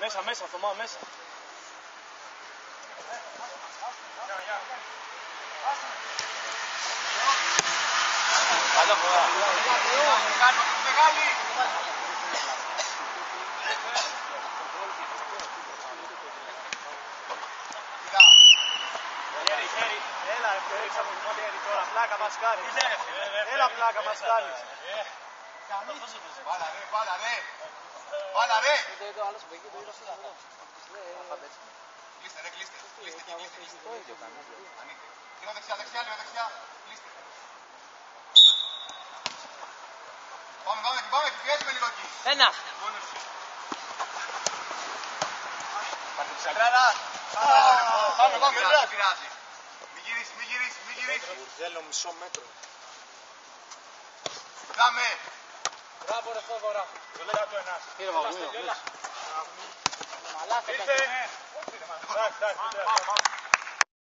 Μέσα, μέσα, Θωμά, μέσα. Καλό φορά. Μεγάλη. Χέρι, έλα, ρίξαμε το χέρι τώρα, πλάκα μας κάνεις. Έλα, πλάκα μας κάνεις. Βάλα ρε. Κλείστε ρε, κλείστε. Λίγο δεξιά, κλείστε. Πάμε, πιέσουμε λίγο εκεί. Ένα. Πάμε, δεν πειράζει. Μην γυρίσει. Βουρδέλο μισό μέτρο. Πάμε. Μπράβο ρε Θόδωρα. Το λέγα το ένας. Κύριε Παπαγούδο. Ήρθε. Εντάξει.